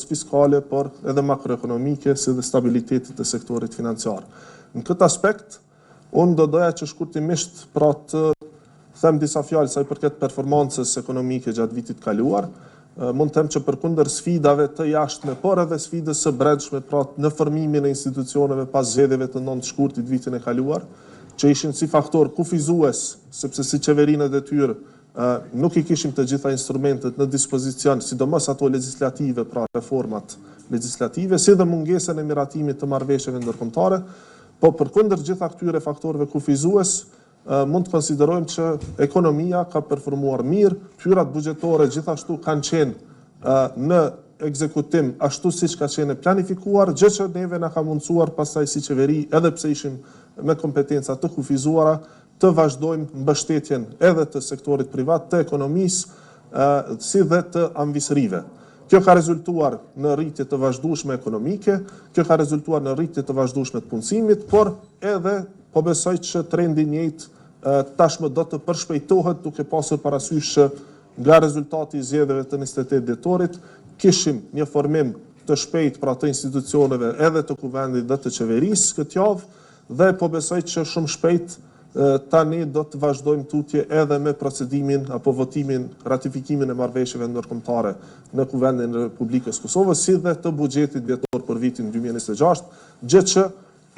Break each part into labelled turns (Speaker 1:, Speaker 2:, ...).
Speaker 1: fiskale, por edhe makroekonomike, si dhe stabilitetit të sektorit financiar. Në këtë aspekt, unë do doja që shkurtimisht pra të them disa fjalë sa i përket performancës ekonomike gjatë vitit kaluar. Mund të them që përkundër sfidave të jashtme, por edhe sfidës së brendshme, pra në formimin e institucioneve pas zgjedhjeve të 9 shkurtit vitin e kaluar, që ishin si faktor kufizues, sepse si qeverinë e detyrë nuk i kishim të gjitha instrumentet në dispozicion, sidomos ato legislative, pra reformat legislative, si dhe mungesën e miratimit të marrëveshjeve ndërkombëtare, po përkundër gjitha këtyre faktorëve kufizues, mund të konsiderojmë që ekonomia ka performuar mirë, tyrat buxhetore gjithashtu kanë qenë në ekzekutim ashtu siç ka qenë planifikuar, gjë që neve na ka mundsuar pastaj si qeveri, edhe pse ishim me kompetenca të kufizuara, të vazhdojmë mbështetjen edhe të sektorit privat, të ekonomisë, si dhe të ambisërive. Kjo ka rezultuar në rritje të vazhdueshme ekonomike, kjo ka rezultuar në rritje të vazhdueshme të punësimit, por edhe po besoj që trendi i njëjtë tashmë do të përshpejtohet, duke pasur parasysh që nga rezultati i zgjedhjeve të 28 dhjetorit kishim një formim të shpejtë pra të institucioneve edhe të kuvendit dhe të qeverisë këtë javë, dhe po besoj që shumë shpejt tani do të vazhdojmë tutje edhe me procedimin apo votimin, ratifikimin e marrëveshjeve ndërkombëtare në Kuvendin e Republikës Kosovës, si dhe të buxhetit vjetor për vitin 2026, gjë që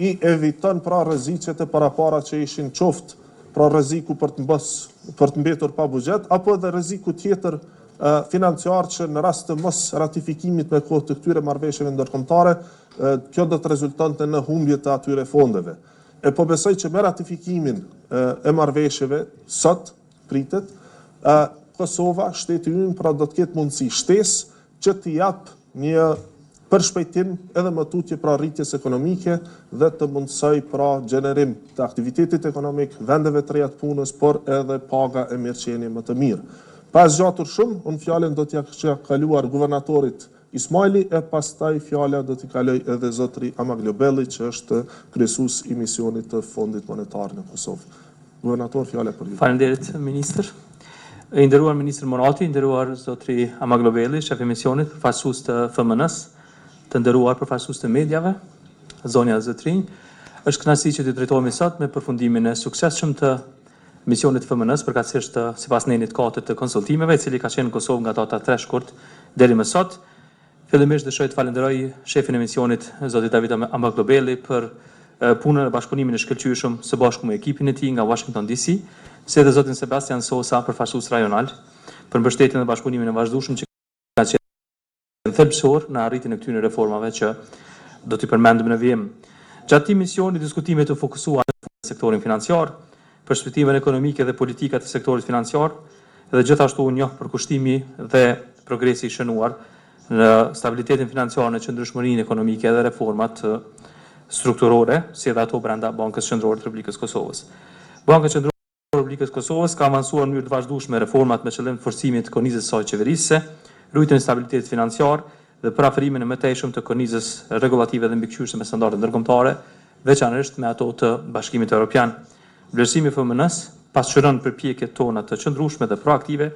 Speaker 1: i eviton pra rreziqet e parapara që ishin qoftë pra rreziku për të mbetur pa buxhet, apo edhe rreziku tjetër financiar që në rast të mos ratifikimit me kohë të këtyre marrëveshjeve ndërkombëtare, kjo do të rezultonte në humbje të atyre fondeve. E po besoj që me ratifikimin e marrëveshjeve sot pritet, Kosova, shteti ynë, pra do të ketë mundësi shtesë që të jap një përshpejtim edhe më tutje pra rritjes ekonomike dhe të mundësoj pra gjenerim të aktivitetit ekonomik, vendeve të reja të punës, por edhe paga e mirëqenie më të mirë. Pas zgjatur shumë, unë fjalën do t'ja kaluar guvernatorit Ismaili, e pastaj fjala do t'i kaloj edhe zotri Amaglobelli, që është kryesues i misionit të Fondit Monetar në Kosovë. Guvernator, fjala për ju.
Speaker 2: Faleminderit, ministër. I nderuar ministër Morati, i nderuar zotri Amaglobelli, shef i misionit, përfaqësues të FMN-s, të nderuar përfaqësues të mediave, zonja dhe zotrinj. Është kënaqësi që të drejtohemi sot me përfundimin e suksesshëm të misionit FMN-s, përkatësisht sipas nenit 4 të konsultimeve, i cili ka qenë në Kosovë nga data 3 shkurt deri më sot. Fillimisht dëshiroj të falenderoj shefin e misionit, zoti David Amaglobelli, për punën e bashkëpunimin e shkëlqyeshëm së bashku me ekipin e tij nga Washington DC, si edhe zotin Sebastian Sosa, përfaqësues rajonal, për mbështetjen dhe bashkëpunimin e vazhdueshëm që ka qenë thelbësor në arritjen e këtyre reformave që do t'i përmendim në vijim. Gjatë këtij misioni diskutimet u fokusuan në sektorin financiar, perspektivën ekonomike dhe politikat e sektorit financiar, dhe gjithashtu u njoh për kushtimi dhe progresi i shënuar në stabilitetin financiar, në qëndrueshmërinë ekonomike dhe reformat strukturore, si edhe ato brenda Bankës Qendrore të Republikës Kosovës. Banka Qendrore e Republikës Kosovës ka avancuar në mënyrë të vazhdueshme reformat me qëllim të forcimit të kornizës së qeverisë, rritjen e stabilitetit financiar dhe përafrimin e mëtejshëm të kornizës rregullative dhe mbikëqyrëse me standarde ndërkombëtare, veçanërisht me ato të Bashkimit Evropian. Vlerësimi i FMN-s pasqyron përpjekjet tona të qëndrueshme dhe proaktive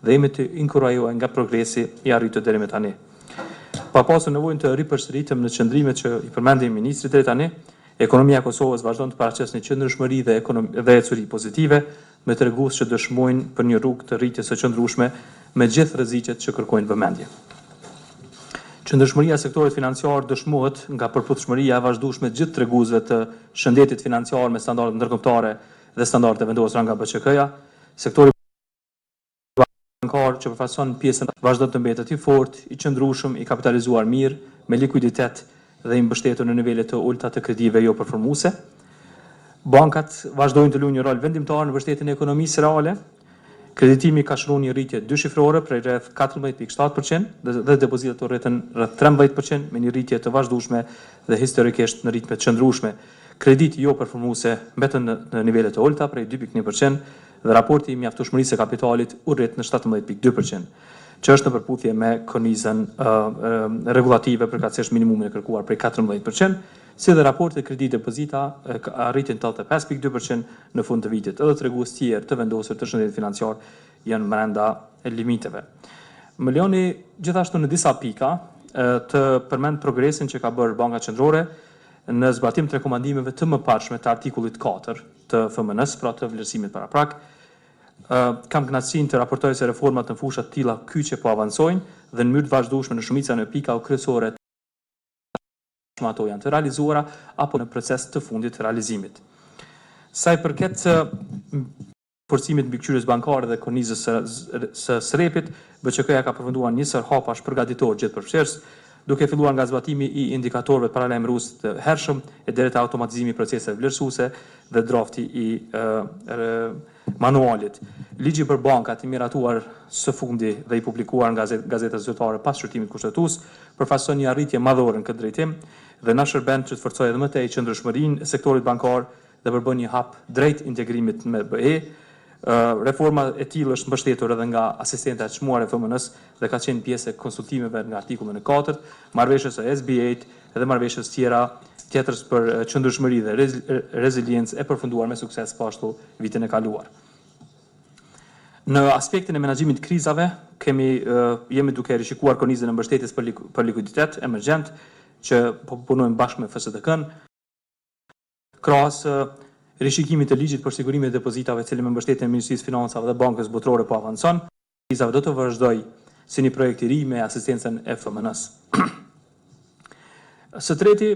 Speaker 2: dhe jemi të inkurajuar nga progresi i arritur deri më tani. Pa pasur nevojën të ripërsëritem në qëndrimet që i përmendi ministri deri tani, ekonomia e Kosovës vazhdon të paraqesë një qëndrueshmëri dhe ecuri pozitive, me tregues që dëshmojnë për një rrugë të rritjes së qëndrueshme me gjithë rreziqet që kërkojnë vëmendje. Qëndrueshmëria e sektorit financiar dëshmohet nga përputhshmëria e vazhdueshme të gjithë treguesve të shëndetit financiar me standarde ndërkombëtare dhe standarde vendosura nga BCK-ja. Sektori bankar që përfaqëson pjesën vazhdon të mbetet i fortë, i qëndrueshëm, i kapitalizuar mirë, me likuiditet dhe i mbështetur në nivele të ulta të kredive jo performuese. Bankat vazhdojnë të luajnë një rol vendimtar në mbështetjen e ekonomisë reale. Kreditimi ka shruar një rritje dyshifrore prej rreth 14.7% dhe depozitat u rritën rreth 13% me një rritje të vazhdueshme dhe historikisht në ritme të qëndrueshme. Krediti jo performuese mbetën në nivele të ulta prej 2.1% dhe raporti i mjaftueshmërisë së kapitalit u rrit në 17.2%, që është në përputhje me kornizën rregullative përkatësisht minimumin e kërkuar prej 14%, si dhe raporti e kredi depozita arritin 85.2% në fund të vitit. Edhe tregues tjerë të vendosur të shëndetit financiar janë brenda limiteve. Më lejoni gjithashtu në disa pika të përmend progresin që ka bërë Banka Qendrore në zbatim të rekomandimeve të mëparshme të artikullit 4 të FMN-s, pra të vlerësimit paraprak. Kam kënaqësinë të raportoj se reformat në fusha të tilla kyçe po avancojnë dhe në mënyrë të vazhdueshme në shumicën e pika kryesore të ato janë të realizuara apo në proces të fundit të realizimit. Sa i përket forcimit mbi mbikëqyrjes bankare dhe kornizës së SREP-it, BQK-ja ka përfunduar njësër hapash përgatitor gjithëpërfshirës, duke filluar nga zbatimi i indikatorëve paralajmërues të hershëm e deri te automatizimi i proceseve vlerësuese dhe drafti i manualit. Ligji për bankat i miratuar së fundi dhe i publikuar nga Gazeta Zyrtare pas shqyrtimit kushtetues përfaqëson një arritje madhore në këtë drejtim dhe na shërben që të forcojë edhe më tej qëndrueshmërinë e sektorit bankar dhe përbën një hap drejt integrimit me BE. Reforma e tillë është mbështetur edhe nga asistenta e çmuar e FMN-s dhe ka qenë pjesë e konsultimeve nga artikullin e 4, marrëveshjes së SB8 dhe marrëveshjes tjetër për qëndrueshmëri dhe reziliencë e përfunduar me sukses po ashtu vitin e kaluar. Në aspektin e menaxhimit të krizave, jemi duke rishikuar kornizën e mbështetjes për likuiditet emergjent që po punojmë bashkë me FSDK-n. Krahas rishikimit të ligjit për sigurimin e depozitave, cili me mbështetjen e Ministrisë së Financave dhe Bankës Botërore po avancon, krizave do të vazhdoj si një projekt i ri me asistencën e FMN-s. Së treti,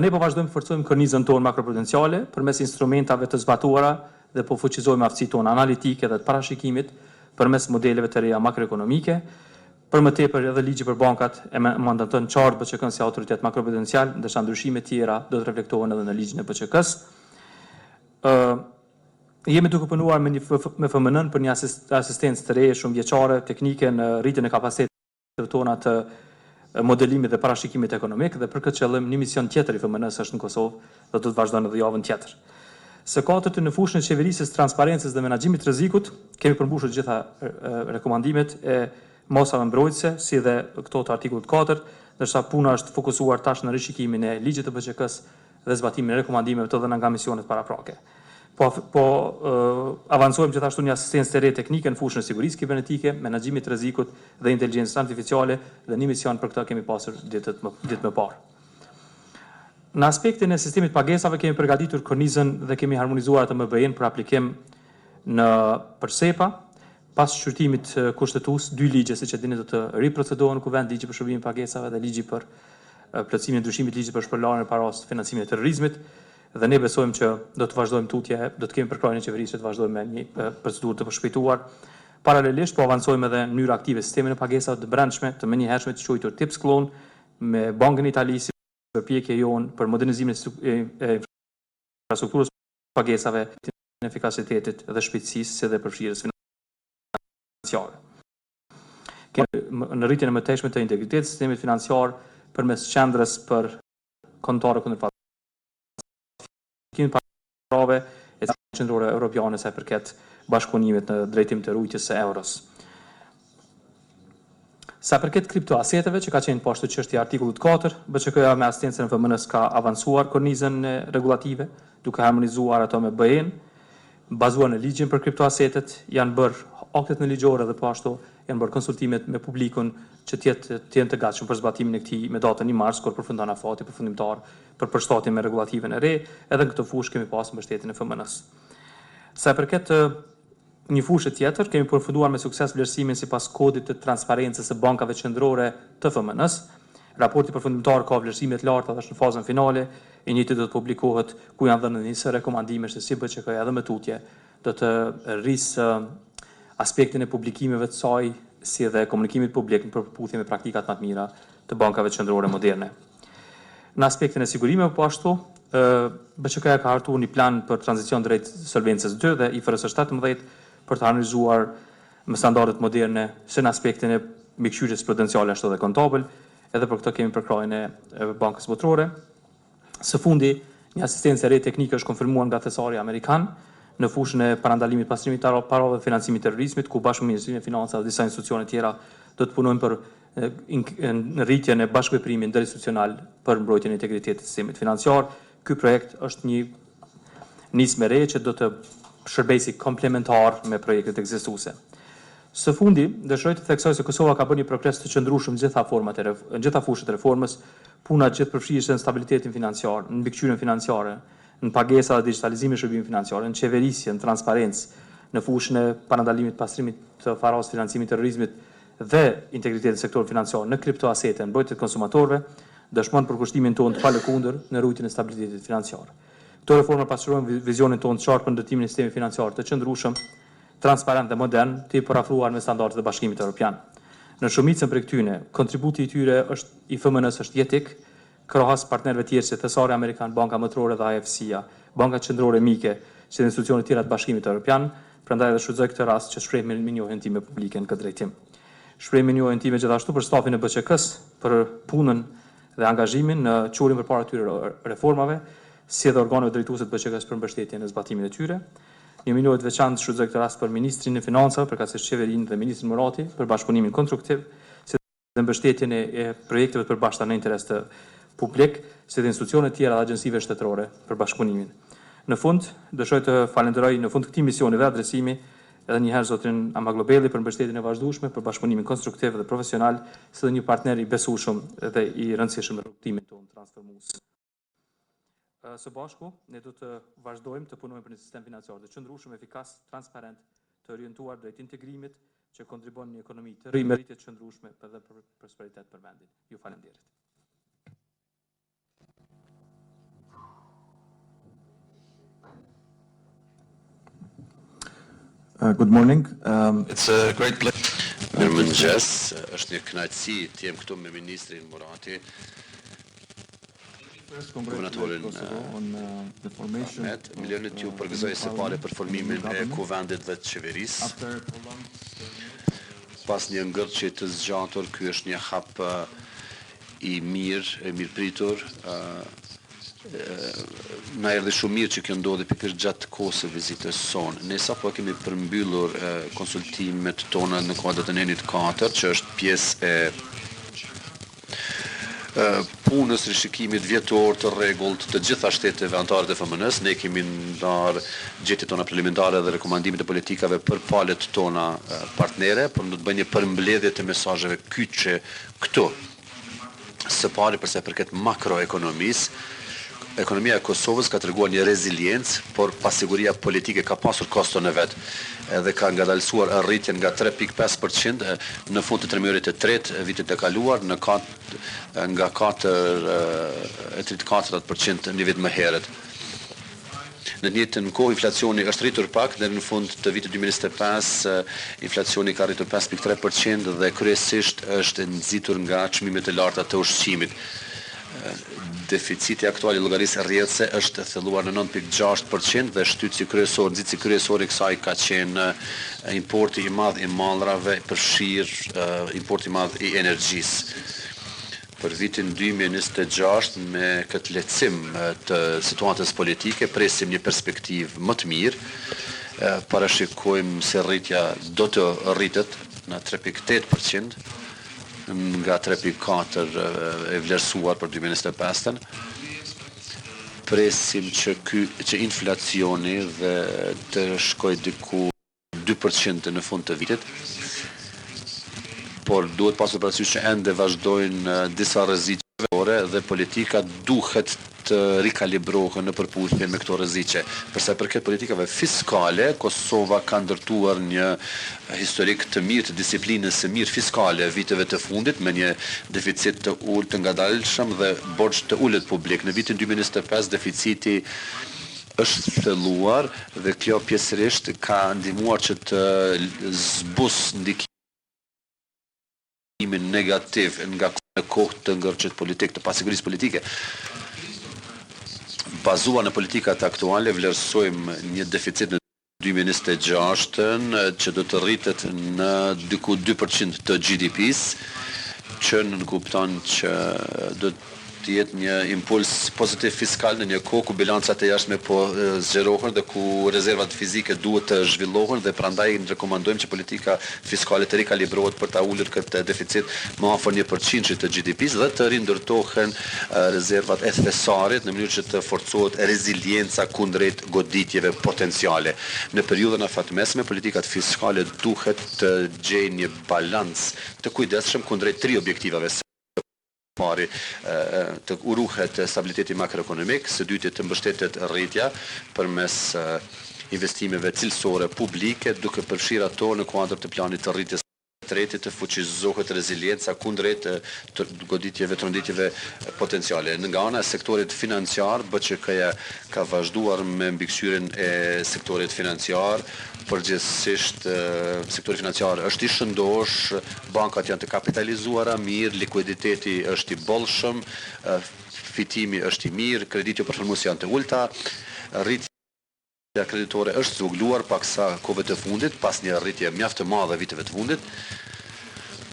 Speaker 2: ne po vazhdojmë të forcojmë kornizën tonë makroprudenciale përmes instrumentave të zbatuara dhe po fuqizojmë aftësitë tona analitike dhe të parashikimit përmes modeleve të reja makroekonomike. Për më tepër edhe ligji për bankat e mandaton qartë BQK-n si autoritet makroprudencial, ndërsa ndryshime tjera do të reflektohen edhe në ligjin e BQK-s. Jemi duke punuar me FMN-n për një asistencë të re shumë vjeçare teknike në rritjen e kapacitetit tona të modelimit dhe parashikimit ekonomik dhe për këtë qëllim një mision tjetër i FMN-s është në Kosovë dhe do të vazhdojnë edhe javën tjetër. Së katërti, në fushën e qeverisjes, transparencës dhe menaxhimit të rrezikut, kemi përmbushur të gjitha rekomandimet e mosave mbrojtëse, si dhe këto të artikullit 4, ndërsa puna është fokusuar tash në rishikimin e ligjit të BQK-s dhe zbatimin e rekomandimeve të dhëna nga misionet paraprake. Po avancojmë gjithashtu një asistencë të re teknike në fushën e sigurisë kibernetike, menaxhimit të rrezikut dhe inteligjencës artificiale dhe një mision për këtë kemi pasur ditë më parë. Në aspektin e sistemit pagesave kemi përgatitur kornizën dhe kemi harmonizuar atë me BE-n për aplikim për SEPA. Pas shqyrtimit kushtetues, dy ligje, siç e dini, do të riprocedohen në kuvend, ligji për shërbimin e pagesave dhe ligji për plotësimin e ndryshimit ligjit për shpërlarjen e parave të financimit të terrorizmit. Dhe ne besojmë që do të vazhdojmë tutje, do të kemi përkrahjen e qeverisë që të vazhdojmë me një procedurë të përshpejtuar. Paralelisht po avancojmë edhe në mënyrë aktive sistemin e pagesave të brendshme, të menjëhershme të quajtur TIPS Clone me Bankën Itali si përpjekje jonë për modernizimin e infrastrukturës pagesave, të efikasitetit dhe shpejtësisë si dhe përfshirjes financiare. Në rritjen e mëtejshme të integritetit të sistemit financiar përmes qendrës për kontore kundër falsifikimit parave e qendrore europiane sa i përket bashkëpunimit në drejtim të rujtjes së euros. Sa përket kriptoaseteve, që ka qenë poshtë çështja e artikullit 4, BQK-ja me asistencën e FMN-s ka avancuar kornizën rregullative, duke harmonizuar ato me BE-n, bazuar në ligjin për kriptoasetet, janë bërë aktet në ligjore dhe po ashtu janë bërë konsultimet me publikun që të jenë të gatshëm për zbatimin e këtij me datën 1 mars, kur përfundon afati përfundimtar për përshtatjen me rregullativën e re, edhe në këtë fushë kemi pasur mbështetjen e FMN-s. Sa përket një fushë tjetër, kemi përfunduar me sukses vlerësimin sipas kodit të transparencës së bankave qendrore të FMN-s. Raporti përfundimtar ka vlerësime të larta dhe është në fazën finale, i njëjti do të publikohet ku janë dhënë nisë rekomandime se si BQK-ja edhe me tutje do të rrisë aspektin e publikimeve të saj si dhe komunikimit publik në përputhje me praktikat më të mira të bankave qendrore moderne. Në aspektin e sigurimeve po ashtu, BQK-ja ka hartuar një plan për tranzicion drejt solvencës 2 dhe IFRS 17 për të harmonizuar me standardet moderne si në aspektin e mbikëqyrjes prudenciale ashtu dhe kontabël, edhe për këtë kemi përkrahjen e Bankës Botërore. Së fundi, një asistencë e re teknike është konfirmuar nga thesari amerikan në fushën e parandalimit pastrimit të parave dhe financimit të terrorizmit, ku bashkë me Ministrinë e Financave dhe disa institucione tjera do të punojmë për në rritjen e bashkëveprimit interinstitucional për mbrojtjen e integritetit të sistemit financiar. Ky projekt është një nismë e re që do të shërbejë si komplementar me projektet ekzistuese. Së fundi, dëshiroj të theksoj se Kosova ka bërë një progres të qëndrueshëm në gjitha fushat e reformës, puna gjithëpërfshirëse në stabilitetin financiar, në mbikëqyrjen financiare, në pagesa dhe digitalizimin e shërbimit financiar, në qeverisje, në transparencë, në fushën e parandalimit pastrimit të faros financimit terrorizmit dhe integritetit sektorit financiar, në kriptoasete, në mbrojtje të konsumatorëve, dëshmon përkushtimin tonë të palëkundër në rrugën e stabilitetit financiar. Këto reforma pasqyrojnë vizionin tonë të qartë për ndërtimin e sistemit financiar të qëndrueshëm, transparent dhe modern, të i parafruar me standardet e Bashkimit Evropian. Në shumicën prej këtyre, kontributi i tyre i FMN-s është jetik, krahas partnerëve tjerë si Thesari Amerikan, Banka Motrore dhe AFC-ja, banka qendrore mike, si dhe institucionet tjera të Bashkimit Evropian, prandaj edhe shfrytëzoj këtë rast që shpreh mirënjohjen time publike në këtë drejtim. Shpreh mirënjohjen time gjithashtu për stafin e BÇK-s për punën dhe angazhimin në qurin përpara këtyre reformave, si edhe organeve drejtuese të BÇK-s për mbështetjen e zbatimit të tyre. Një minut veçantë shfrytëzoj këtë rast për ministrin e financave, përkatësisht qeverinë dhe ministrin Murati për bashkëpunimin konstruktiv, si dhe mbështetjen e projekteve të përbashkëta në interes të publik, si dhe institucionet tjera dhe agjensive shtetërore për bashkëpunimin. Në fund, dëshoj të falenderoj në fund këtij misioni dhe adresimi edhe një herë zotrin Amaglobelli për mbështetjen e vazhdueshme për bashkëpunimin konstruktiv dhe profesional, si dhe një partner i besueshëm dhe i rëndësishëm në rrugtimin tonë transformues. Së bashku, ne do të vazhdojmë të punojmë për një sistem financiar të qëndrueshëm, efikas, transparent, të orientuar drejt integrimit që kontribon një ekonomi të rrimeritje të qëndrueshme dhe për prosperitet për vendin. Ju faleminderit.
Speaker 3: Good morning.
Speaker 4: It's a great pleasure. Mirëmëngjes, është një kënaqësi të jem këtu me ministrin Murati. Guvernatorin Ahmet, milionit ju përgëzoj së pari për formimin e kuvendit dhe të qeverisë. Pas një ngërçje të zgjatur, ky është një hap i mirëpritur. Na erdhi shumë mirë që kjo ndodhi pikërisht gjatë kohës së vizitës sonë. Ne sapo kemi përmbyllur konsultimet tona në kuadër të nenit 4, që është pjesë e punës rishikimit vjetor të rregullt të gjitha shteteve anëtare të FMN-s. Ne kemi ndarë gjetjet tona preliminare dhe rekomandimet e politikave për palët tona partnere, por do të bëjmë një përmbledhje të mesazheve kyçe këtu. Së pari përsa përket makroekonomisë, ekonomia e Kosovës ka treguar një reziliencë, por pasiguria politike ka pasur koston e vet, edhe ka ngadalësuar rritjen nga 3.5% në fund të trimërit të tretë vitit të kaluar nga 4% një vit më herët. Në të njëjtën kohë inflacioni është rritur pak deri në fund të vitit 2025, inflacioni ka rritur 5.3% dhe kryesisht është nxitur nga çmimet e larta të ushqimit. Deficiti aktual i llogarisë rrjedhëse është thelluar në 9.6% dhe nxitsi kryesor i kësaj ka qenë importi i madh i mallrave, përfshirë importi i madh i energjisë. Për vitin 2026, me këtë lehtësim të situatës politike, presim një perspektivë më të mirë. Parashikojmë se rritja do të rritet në 3.8%, nga 3.4 e vlerësuar për 2025. Presim që inflacioni dhe të shkojë diku 2% në fund të vitit, por duhet pasur parasysh që ende vazhdojnë disa rreziqe dhe politika duhet të rikalibrohen në përputhje me këto rreziqe. Përsa përket politikave fiskale, Kosova ka ndërtuar një historik të mirë të disiplinës së mirë fiskale viteve të fundit, me një deficit të ulët të ngadalshëm dhe borxh të ulët publik. Në vitin 2025 deficiti është thelluar dhe kjo pjesërisht ka ndihmuar që të zbus ndikimin negativ nga kohë të ngërçet politik, të pasigurisë politike. Bazuar në politikat aktuale, vlerësojmë një deficit në 2026 që do të rritet në diku 2% të GDP-s, që nënkupton që do të jetë një impuls pozitiv fiskal në një kohë ku bilancat e jashtme po zgjerohen dhe ku rezervat fizike duhet të zhvillohen dhe prandaj rekomandojmë që politika fiskale të rikalibrohet për ta ulur këtë deficit më afër 1% të GDP-s dhe të rindërtohen rezervat e thesarit në mënyrë që të forcohet rezilienca kundrejt goditjeve potenciale. Në periudhën afatmesme, politikat fiskale duhet të gjejnë një balans të kujdesshëm kundrejt 3 objektivave. Pari të uruhet stabiliteti makroekonomik, së dyti të mbështetet rritja përmes investimeve cilësore publike, duke përfshirë ato në kuadër të planit të rritjes. Treti të fuqizohet rezilienca kundrejt goditjeve, tronditjeve potenciale. Nga ana e sektorit financiar, BCK-ja ka vazhduar me mbikëqyrjen e sektorit financiar. Përgjithsisht sektori financiar është i shëndosh, bankat janë të kapitalizuara mirë, likuiditeti është i bollshëm, fitimi është i mirë, kreditët përformues janë të ulta, rritja kreditore është zvogëluar paksa kohëve të fundit, pas një rritje mjaft të madhe viteve të fundit.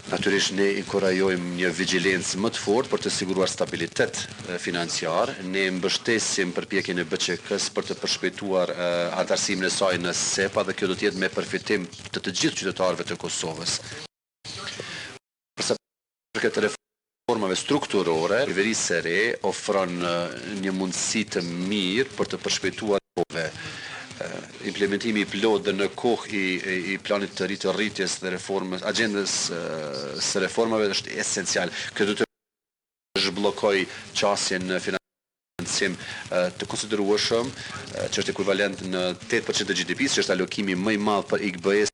Speaker 4: Natyrisht ne inkurajojmë një vigjilencë më të fortë për të siguruar stabilitet financiar. Ne mbështesim përpjekjen e BCK-s për të përshpejtuar antarësimin e saj në SEPA dhe kjo do të jetë me përfitim të gjithë qytetarëve të Kosovës. Përsa përket reformave strukturore, qeverisja e re ofron një mundësi të mirë për të përshpejtuar implementimi i plot dhe në kohë i planit të rritjes dhe reformës, agjendës së reformave është esencial. Kjo do të zhbllokoj qasjen në financim të konsiderueshëm, që është ekuivalent në 8% të GDP-s, që është alokimi më i madh për IKB-s.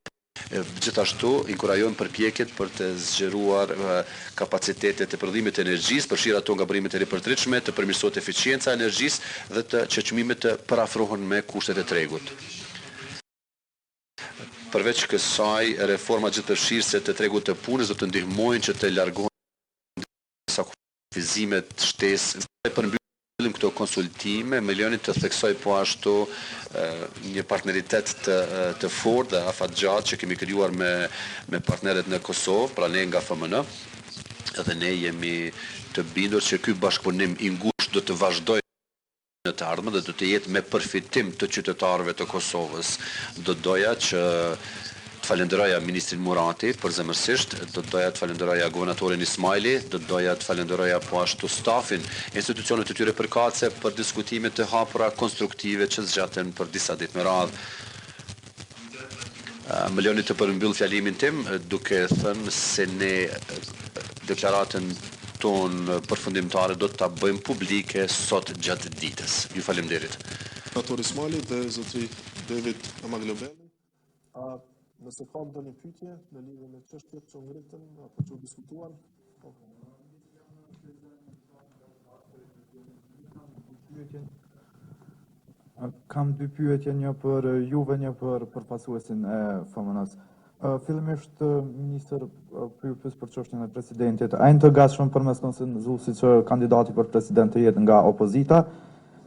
Speaker 4: Gjithashtu, inkurajojmë përpjekjet për të zgjeruar kapacitetet e prodhimit të energjisë, përfshirë ato nga burimet e ripërtritshme, të përmirësohet eficienca e energjisë dhe të që çmimet të parafrohen me kushtet e tregut. Përveç kësaj, reforma gjithëpërfshirëse të tregut të punës do të ndihmojnë që të largohen disa kufizime të shtesë. Përmbyllim këto konsultime, Milioni të theksoj po ashtu një partneritet të fortë dhe afatgjatë që kemi krijuar me partnerët në Kosovë, pra ne nga FMN, dhe ne jemi të bindur që ky bashkëpunim i ngushtë do të vazhdojë në të ardhmen dhe do të jetë me përfitim të qytetarëve të Kosovës. Do doja që të falenderoja ministrin Murati përzemërsisht, do doja të falenderoja guvernatorin Ismaili, do doja të falenderoja po ashtu stafin institucionet të tyre përkatëse për diskutime të hapura konstruktive që zgjaten për disa ditë me radhë. Më lejoni të përmbyll fjalimin tim duke thënë se ne deklaratën tonë përfundimtare do të ta bëjmë publike sot gjatë ditës. Ju faleminderit.
Speaker 1: Guvernatorin Ismaili dhe zotri David Amaglobeli. Nëse ka ndonjë pyetje në lidhje me çështjet që ngritën apo që u diskutuan,
Speaker 3: kam dy pyetje, një për juve, një për përfaqësuesin e FMN-s. Fillimisht ministër pyet për çështjen e presidentit. A janë të gatshëm përmes konsenzusit që kandidati për president të jetë nga opozita?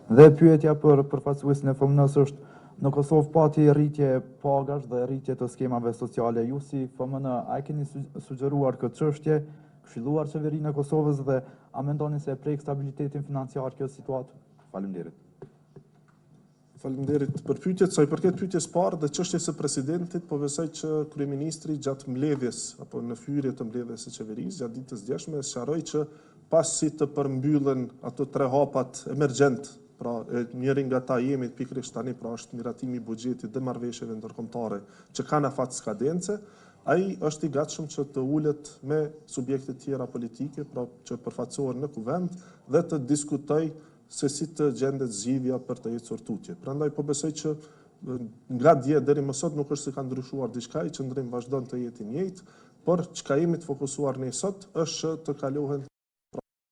Speaker 3: Dhe pyetja për përfaqësuesin e FMN-s është: në Kosovë pati rritje pagash dhe rritje të skemave sociale. Ju si FMN, a keni sugjeruar këtë çështje, këshilluar qeverinë e Kosovës dhe a mendoni se e prek stabilitetin financiar kjo situatë? Faleminderit.
Speaker 1: Faleminderit për pyetjet. Sa i përket pyetjes parë dhe çështjes së presidentit, po besoj që kryeministri gjatë mbledhjes apo në hyrje të mbledhjes së qeverisë gjatë ditës djeshme sqaroi që pasi të përmbyllen ato 3 hapat emergjent, pra njëri nga ta jemi pikërisht tani, pra është miratimi i buxhetit dhe marrëveshjeve ndërkombëtare që kanë afat skadence, ai është i gatshëm që të ulet me subjekte tjera politike, pra që përfaqësohen në kuvend dhe të diskutoj se si të gjendet zgjidhja për të ecur tutje. Prandaj po besoj që nga dje deri më sot nuk është se ka ndryshuar diçka, i qëndrim vazhdon të jetë i njëjtë, por çka jemi të fokusuar ne sot është të kalohen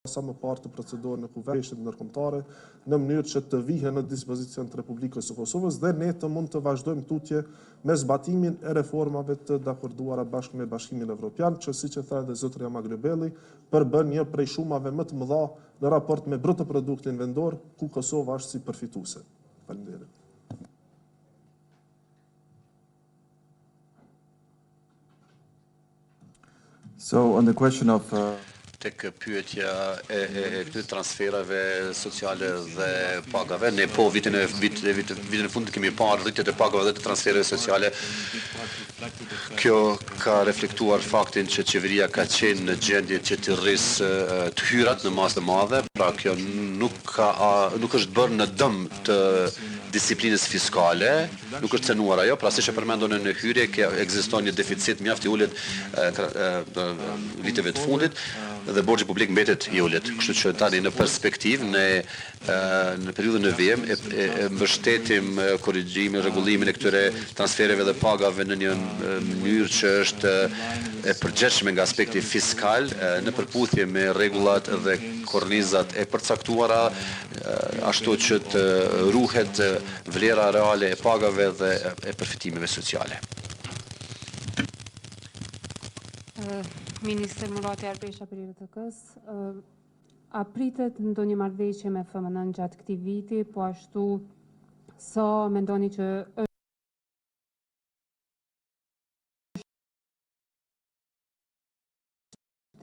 Speaker 1: sa më parë të procedurën në kuvendshme ndërkombëtare në mënyrë që të vihen në dispozicion të Republikës së Kosovës dhe ne të mund të vazhdojmë tutje me zbatimin e reformave të dakorduara bashkë me Bashkimin Evropian, që siç e tha edhe zotri Amaglobeli, përbën një prej shumave më të mëdha në raport me bruto produktin vendor, ku Kosova është si përfituese. Faleminderit.
Speaker 5: So on the question of
Speaker 4: tek pyetja e këtyre transferave sociale dhe pagave. Ne po vitin e fundit kemi parë rritjet e pagave dhe të transfereve sociale. Kjo ka reflektuar faktin që qeveria ka qenë në gjendje që të rrisë të hyrat në masë të madhe, pra kjo nuk është bërë në dëm të disiplinës fiskale, nuk është cenuar ajo, pra siç e përmendon në hyrje, ekziston një deficit mjaft i ulët viteve të fundit dhe borxhi publik mbetet i ulët. Kështu që tani në perspektivë në periudhën e VM e mbështetim korrigjimin, rregullimin e këtyre transfereve dhe pagave në një mënyrë që është e përgjithshme nga aspekti fiskal në përputhje me rregullat dhe kornizat e përcaktuara, ashtu që të ruhet vlera reale e pagave dhe e përfitimeve sociale.
Speaker 5: Ministër Murati Arbesha për IRTK-s, a pritet ndonjë marrëveshje me FMN gjatë këtij viti, po ashtu sa mendoni që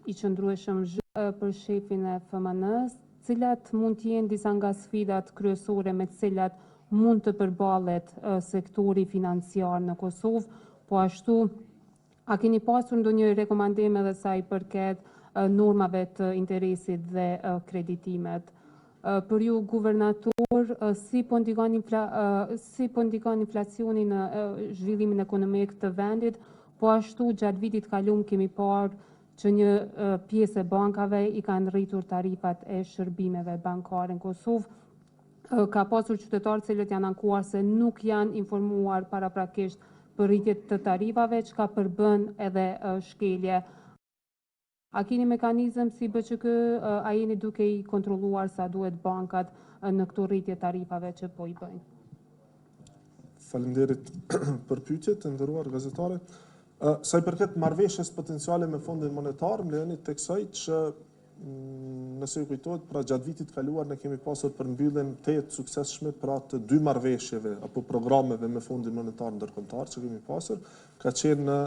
Speaker 5: i qëndrueshëm për shefin e FMN-s, cilat mund të jenë disa nga sfidat kryesore me të cilat mund të përballet sektori financiar në Kosovë, po ashtu a keni pasur ndonjë rekomandim edhe sa i përket normave të interesit dhe kreditimet? Për ju guvernator, si po ndikon inflacioni në zhvillimin ekonomik të vendit, po ashtu gjatë vitit kaluar kemi parë që një pjesë e bankave i kanë rritur tarifat e shërbimeve bankare në Kosovë. Ka pasur qytetarë cilët janë ankuar se nuk janë informuar paraprakisht për rritjet të tarifave, çka përbën edhe shkelje. A keni mekanizëm si BÇK, a jeni duke i kontrolluar sa duhet bankat në këto rritje tarifave që po i bëjnë?
Speaker 1: Faleminderit për pyetjet, të nderuar gazetare. Sa i përket marrëveshjes potenciale me Fondin Monetar, më lejoni të theksoj që nëse ju kujtohet, pra gjatë vitit kaluar ne kemi pasur përmbylljen të suksesshme pra të dy marrëveshjeve apo programeve me Fondin Monetar Ndërkombëtar që kemi pasur, ka qenë në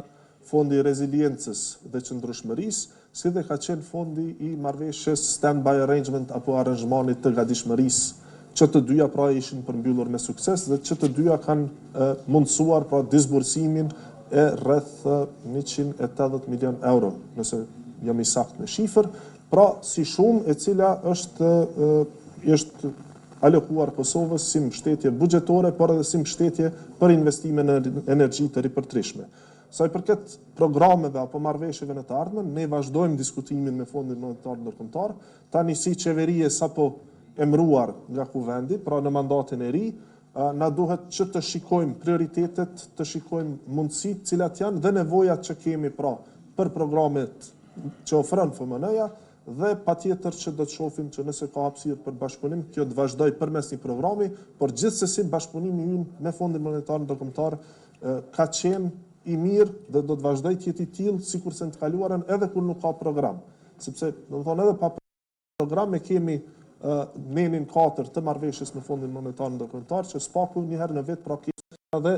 Speaker 1: Fondi i Reziliencës dhe Qëndrueshmërisë, si dhe ka qenë fondi i marrëveshjes stand-by arrangement apo aranzhmanit të gatishmërisë, që të dyja pra ishin përmbyllur me sukses dhe që të dyja kanë mundësuar pra disbursimin e rreth 180 milion euro, nëse jam i saktë në shifër, pra si shumë e cila është alokuar Kosovës si mbështetje buxhetore, por edhe si mbështetje për investime në energji të ripërtrishme. Sa i përket programeve apo marrëveshjeve në të ardhmen, ne vazhdojmë diskutimin me Fondin Monetar Ndërkombëtar, tani si qeverie sapo emëruar nga kuvendi, pra në mandatin e ri, na duhet që të shikojmë prioritetet, të shikojmë mundësitë cilat janë dhe nevojat që kemi pra për programet që ofron FMN-ja dhe patjetër që do të shohim që nëse ka hapësirë për bashkëpunim, kjo të vazhdoj përmes një programi, por gjithsesi bashkëpunimi ynë me Fondin Monetar Ndërkombëtar ka qenë i mirë dhe do të vazhdoj të jetë i tillë sikurse në të kaluarën edhe kur nuk ka program. Sepse, do të thonë edhe pa program e kemi nenin 4 të marrëveshjes me Fondin Monetar Ndërkombëtar që spaku një herë në vit pra kemi edhe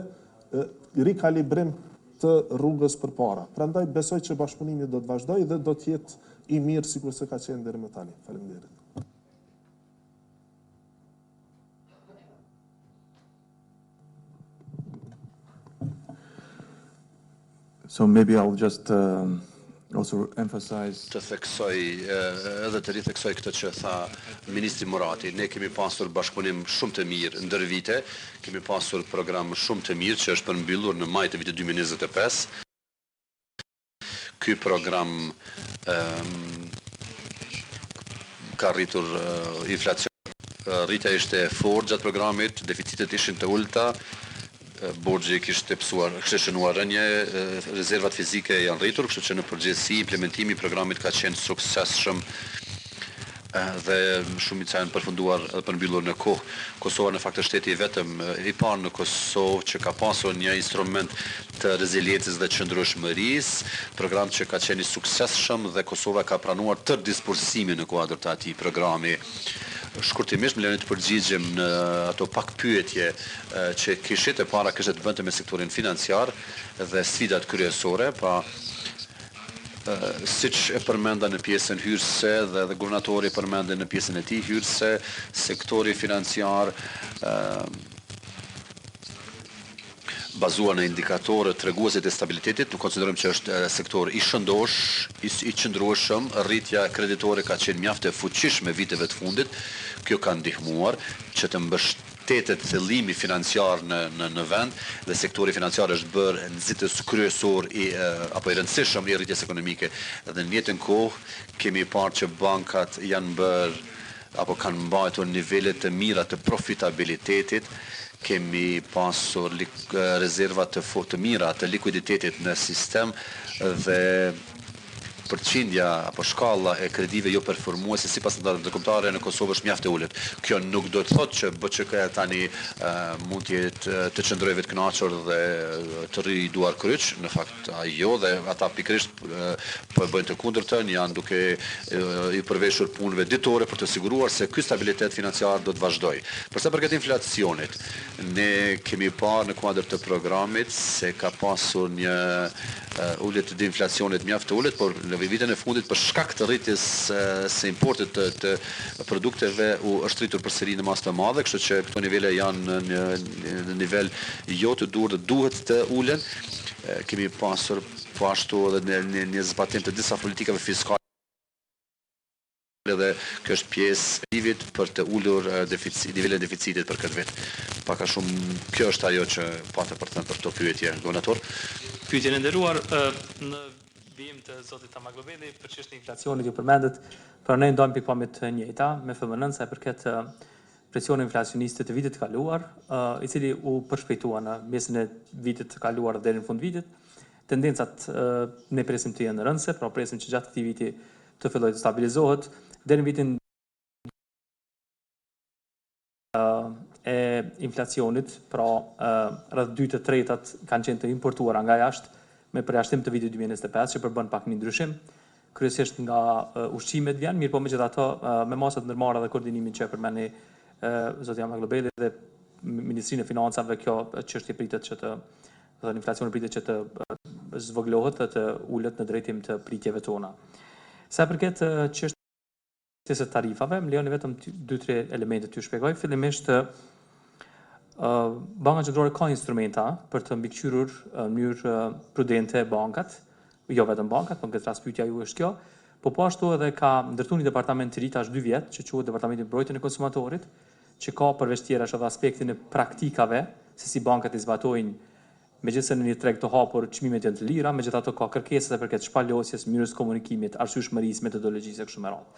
Speaker 1: rikalibrim të rrugës përpara. Prandaj besoj që bashkëpunimi do të vazhdojë dhe do të jetë i mirë sikurse ka qenë deri më tani. Faleminderit.
Speaker 6: So maybe I'll just also emphasize
Speaker 4: të theksoj edhe të ritheksoj këtë që tha Ministri Murati. Ne kemi pasur bashkëpunim shumë të mirë ndër vite, kemi pasur program shumë të mirë që është përmbyllur në maj të vitit 2025. Ky program ka rritur inflacion. Rritja ishte fort gjatë programit, deficitet ishin të ulta, borxhi kishte shënuar rënje, rezervat fizike janë rritur, kështu që në përgjithësi implementimi i programit ka qenë suksesshëm dhe shumica janë përfunduar dhe përmbyllur në kohë. Kosova në fakt është shteti vetëm i parë në Kosovë që ka pasur një instrument të reziliencës dhe qëndrueshmërisë, program që ka qenë i suksesshëm dhe Kosova ka pranuar tërë disbursimin në kuadër të atij programi. Shkurtimisht më lejoni të përgjigjem në ato pak pyetje që kishit, e para kishte të bënte me sektorin financiar dhe sfidat kryesore, pra siç e përmenda në pjesën hyrëse dhe guvernatori përmendën në pjesën e tij hyrëse, sektori financiar bazuar në indikatorë treguese të stabilitetit, nuk konsiderojmë që është sektor i qëndrueshëm, rritja kreditore ka qenë mjaft e fuqishme viteve të fundit, kjo ka ndihmuar që të mbështetet thellimi financiar në vend dhe sektori financiar është bërë nxitës kryesor apo i rëndësishëm i rritjes ekonomike dhe në njëjtën kohë kemi parë që bankat janë bërë apo kanë mbajtur nivelet të mira të profitabilitetit, kemi pasur rezerva të mira të likuiditetit në sistem dhe përqindja apo shkalla e kredive jo performuese sipas standardeve ndërkombëtare në Kosovë është mjaft e ulët. Kjo nuk do të thotë që BCK tani mund të jetë të qëndrojë vetëkënaqur dhe të rrijë duar kryq, në fakt jo, dhe ata pikërisht po bëjnë të kundërtën, janë duke i përveshur punëve ditore për të siguruar se ky stabilitet financiar do të vazhdojë. Për sa përket inflacionit, ne kemi parë në kuadër të programit se ka pasur një ullet të inflacionit mjaft të ullet, por në vitën e fundit për shkak të rritjes së importit të produkteve është rritur përsëri në masë të madhe, kështu që këto nivele janë në nivel jo të durë, duhet të ulen. Kemi pasur po ashtu edhe një zbatim të disa politikave fiskale dhe kjo është pjesë e vit për të ulur nivelin e deficitit për këtë vit. Pak a shumë kjo është ajo që pata për të thënë për këto pyetje, guvernator.
Speaker 2: Pyetjen e nderuar në vijim të zotit Tamaglobeli për çështjen e inflacionit ju përmendet, pra ne ndajmë pikpamjet të njëjta me FMN-n sa i përket presionit inflacionist të vitit të kaluar, i cili u përshpejtua në mesin e vitit të kaluar deri në fund vitit. Tendencat ne presim të jenë rëndëse, pra presim që gjatë këtij viti të fillojë të stabilizohet. Deri në vitin e inflacionit, pra rreth 2/3 kanë qenë të importuara nga jashtë, me përjashtim të vitit 2025 që përbën pak një ndryshim, kryesisht nga ushqimet vjen, mirë po megjithatë me masat ndërmarra dhe koordinimin që e përmeni zoti Tamaglobeli dhe Ministrinë e Financave, kjo çështje pritet që inflacioni pritet që të zvogëlohet dhe të ulet në drejtim të pritjeve tona. Sa përket çështjes së tarifave, më lejoni vetëm 2-3 elemente t'ju shpjegoj. Fillimisht Banka Qendrore ka instrumenta për të mbikëqyrur në mënyrë prudente bankat, jo vetëm bankat, por në këtë rast pyetja ju është kjo, po ashtu edhe ka ndërtuar një departament të ri tash 2 vjet, që quhet Departamenti i Mbrojtjes e Konsumatorit, që ka përveç tjerash edhe aspektin e praktikave, se si bankat i zbatojnë megjithëse në një treg të hapur çmimet janë të lira, megjithatë ka kërkesa përket shpalosjes, mënyrës komunikimit, arsyeshmërisë, metodologjisë e kështu me radhë.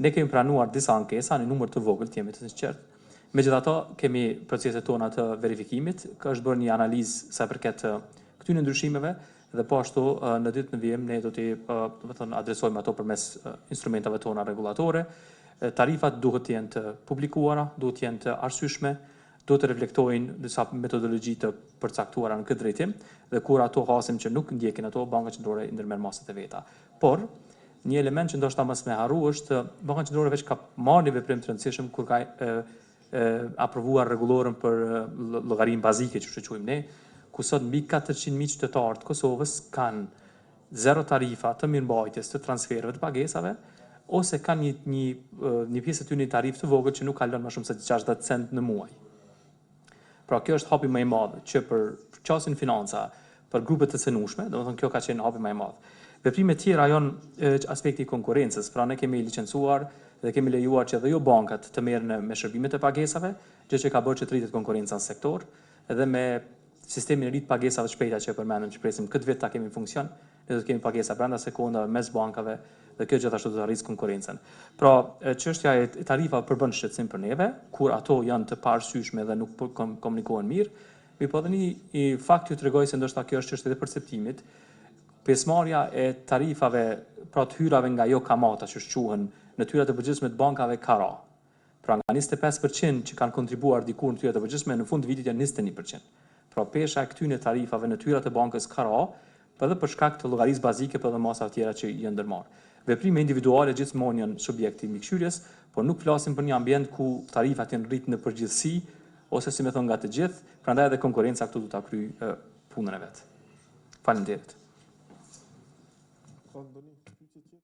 Speaker 2: Ne kemi pranuar disa ankesa në numër të vogël, të jemi të sinqert. Megjithatë kemi proceset tona të verifikimit, ka është bërë një analizë sa përket këtyre ndryshimeve dhe po ashtu në ditë në vijim ne do të adresojmë ato përmes instrumentave tona rregullatore. Tarifat duhet të jenë të publikuara, duhet të jenë të arsyeshme, duhet të reflektojnë disa metodologji të përcaktuara në këtë drejtim dhe kur ato hasim që nuk ndjekin ato, Banka Qendrore i ndërmerr masat e veta. Por një element që ndoshta mos më harru është Banka Qendrore veç ka marrë një veprim të rëndësishëm kur ka aprovuar rregullorën për llogarinë bazike, që quajmë ne, ku sot mbi 400.000 qytetarë të Kosovës kanë zero tarifa të mirëmbajtjes, të transfereve, të pagesave, ose kanë një pjesë të tyre tarifë të vogël që nuk kalon më shumë se 60 cent në muaj. Pra kjo është hapi më i madh që për qasjen financa, për grupet të cënueshme, domethënë kjo ka qenë hapi më i madh. Veprimet tjera janë aspekti i konkurrencës, pra ne kemi licencuar dhe kemi lejuar që edhe jo bankat të merren me shërbimet e pagesave, gjë që ka bërë që të rritet konkurenca në sektor, edhe me sistemin e ri të pagesave të shpejta që e përmendëm që presim këtë vit ta kemi në funksion, ne do të kemi pagesa brenda sekondave mes bankave dhe kjo gjithashtu do të arrisë konkurrencën. Pra, çështja e tarifave përbën shqetësim për neve, kur ato janë të parësyeshme dhe nuk komunikohen mirë, por edhe një fakt ju tregoj se ndoshta kjo është çështje e perceptimit. Pjesëmarrja e tarifave, pra të hyrave nga jo kamata që quhen në tyrat e përgjithshme të bankave ka ra. Pra nga 25% që kanë kontribuar dikur në tyrat e përgjithshme, në fund vitit janë 21%. Pra pesha e këtyre tarifave në tyrat e bankës ka ra, edhe për shkak të llogarisë bazike për dhe masa tjera që janë ndërmarrë. Veprime individuale gjithmonë janë subjekti i mbikëqyrjes, por nuk flasim për një ambient ku tarifat janë rritë në përgjithësi ose si më thon nga të gjithë, prandaj edhe konkurenca këtu do ta kryejë punën e vet. Faleminderit.
Speaker 1: Ka ndonjë pyetje tjetër?